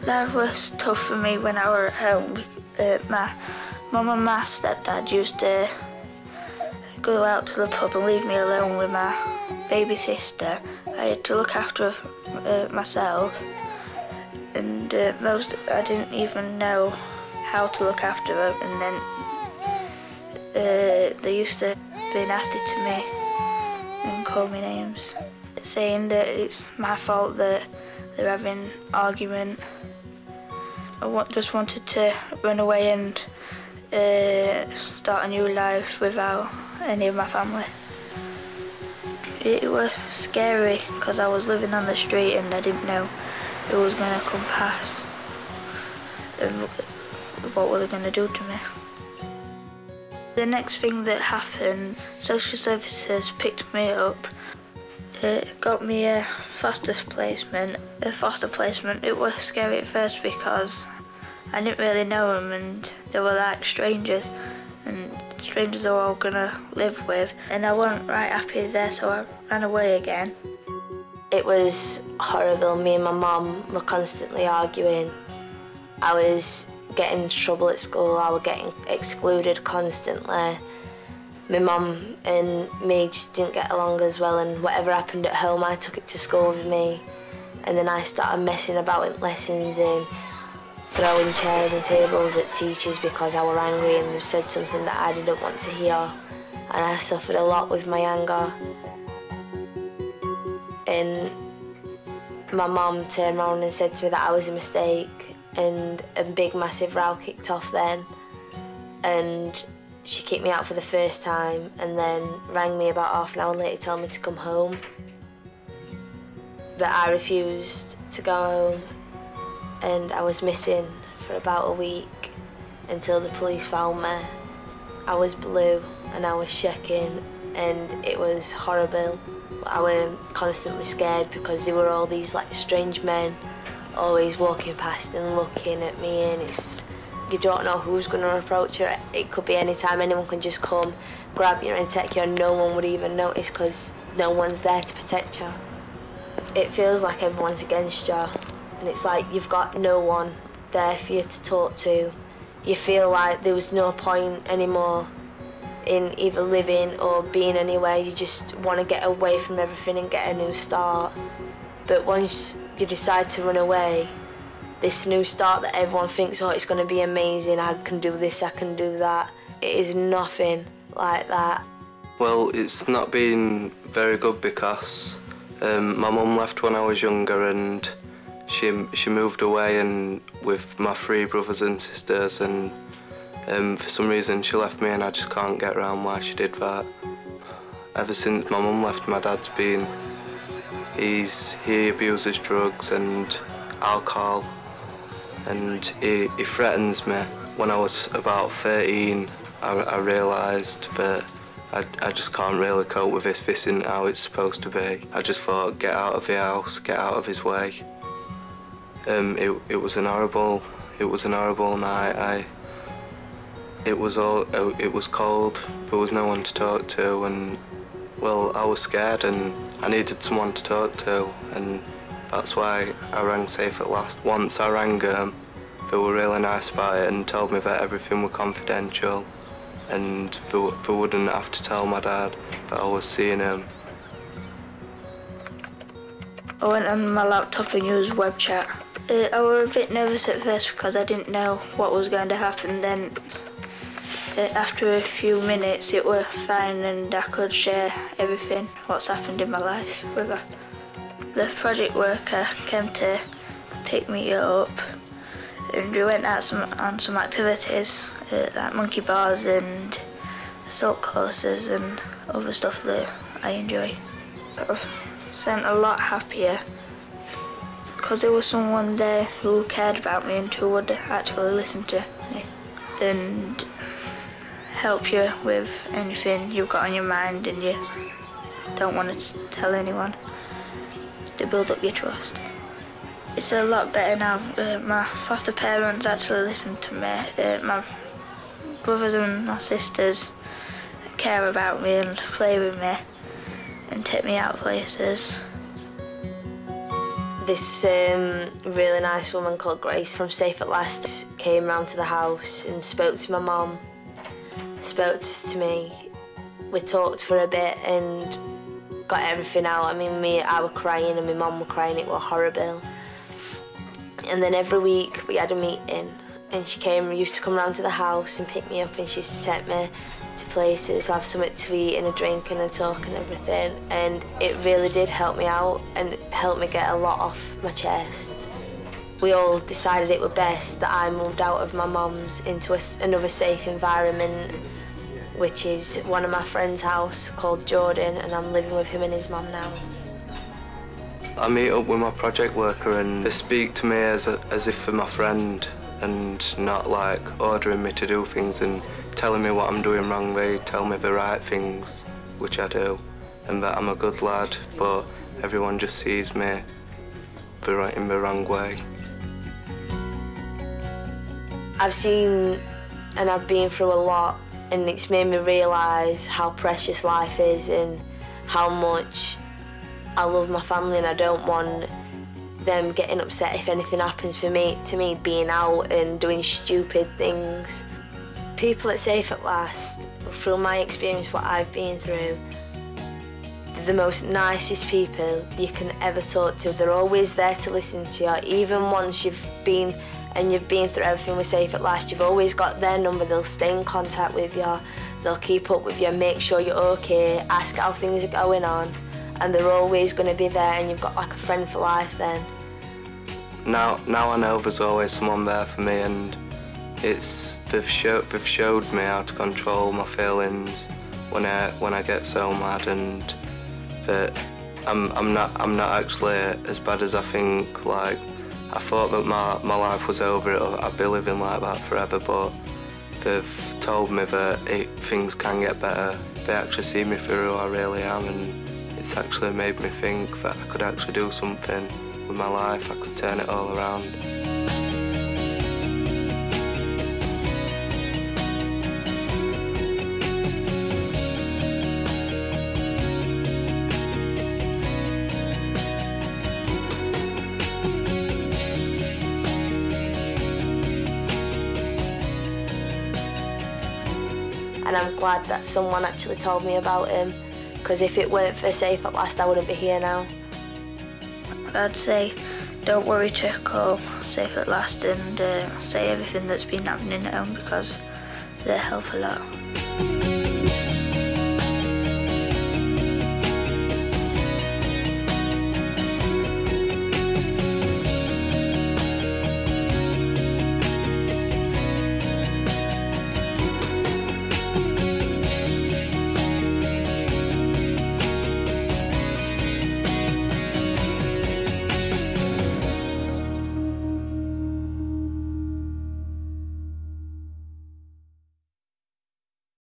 That was tough for me when I was at home. My mum and my stepdad used to go out to the pub and leave me alone with my baby sister. I had to look after myself, and I didn't even know how to look after her. And then they used to be nasty to me and call me names, saying that it's my fault that they're having an argument. I just wanted to run away and start a new life without any of my family. It was scary because I was living on the street and I didn't know who was going to come past and what were they going to do to me. The next thing that happened, social services picked me up. It got me a foster placement. It was scary at first because I didn't really know them and they were like strangers, and strangers are all gonna live with, and I wasn't right happy there, so I ran away again. It was horrible. Me and my mum were constantly arguing. I was getting into trouble at school, I was getting excluded constantly. My mum and me just didn't get along as well, and whatever happened at home I took it to school with me, and then I started messing about in lessons and throwing chairs and tables at teachers because I were angry and they said something that I didn't want to hear, and I suffered a lot with my anger. And my mum turned around and said to me that I was a mistake, and a big massive row kicked off then, and she kicked me out for the first time and then rang me about half an hour later telling me to come home. But I refused to go home, and I was missing for about a week until the police found me. I was blue and I was shaking and it was horrible. I was constantly scared because there were all these like strange men always walking past and looking at me, and you don't know who's going to approach you. It could be any time, anyone can just come, grab you and take you, and no one would even notice because no one's there to protect you. It feels like everyone's against you, and it's like you've got no one there for you to talk to. You feel like there was no point anymore in either living or being anywhere. You just want to get away from everything and get a new start. But once you decide to run away, this new start that everyone thinks, oh, it's going to be amazing, I can do this, I can do that. It is nothing like that. Well, it's not been very good because my mum left when I was younger, and she moved away and with my 3 brothers and sisters, and for some reason she left me, and I just can't get around why she did that. Ever since my mum left, my dad's been, he abuses drugs and alcohol, and he threatens me. When I was about 13, I realised that I just can't really cope with this. This isn't how it's supposed to be. I just thought, get out of the house, get out of his way. It was an horrible night. It was cold. There was no one to talk to, and well, I was scared and I needed someone to talk to, and that's why I rang Safe at Last. Once I rang them, they were really nice about it and told me that everything was confidential, and they wouldn't have to tell my dad that I was seeing him. I went on my laptop and used web chat. I was a bit nervous at first because I didn't know what was going to happen. Then after a few minutes it was fine and I could share everything what's happened in my life with her. The project worker came to pick me up and we went out on some activities like monkey bars and assault courses and other stuff that I enjoy. I've been a lot happier because there was someone there who cared about me and who would actually listen to me and help you with anything you've got on your mind and you don't want to tell anyone, to build up your trust. It's a lot better now. My foster parents actually listen to me. My brothers and my sisters care about me and play with me and take me out places. This really nice woman called Grace from Safe at Last came round to the house and spoke to my mum, spoke to me. We talked for a bit and got everything out. I mean, I were crying and my mum were crying, it was horrible. And then every week we had a meeting and she used to come round to the house and pick me up, and she used to take me to places to have something to eat and a drink and a talk and everything. And it really did help me out and helped me get a lot off my chest. We all decided it was best that I moved out of my mum's into another safe environment, which is one of my friend's house called Jordan, and I'm living with him and his mum now. I meet up with my project worker and they speak to me as if they're my friend, and not like ordering me to do things and telling me what I'm doing wrong. They tell me the right things, which I do, and that I'm a good lad, but everyone just sees me in the wrong way. I've seen and I've been through a lot, and it's made me realise how precious life is and how much I love my family, and I don't want them getting upset if anything happens to me being out and doing stupid things. People at Safe at Last, through my experience, what I've been through, they're the most nicest people you can ever talk to. They're always there to listen to you. Even once you've been through everything with Safe at Last, you've always got their number. They'll stay in contact with you, they'll keep up with you, make sure you're okay, ask how things are going on, and they're always going to be there, and you've got like a friend for life then. Now I know there's always someone there for me, and they've showed me how to control my feelings when I get so mad, and that I'm not actually as bad as I think. Like, I thought that my life was over, I'd be living like that forever, but they've told me that things can get better. They actually see me for who I really am, and it's actually made me think that I could actually do something with my life. I could turn it all around. And I'm glad that someone actually told me about him, because if it weren't for Safe at Last, I wouldn't be here now. I'd say don't worry to call Safe at Last and say everything that's been happening at home, because they help a lot.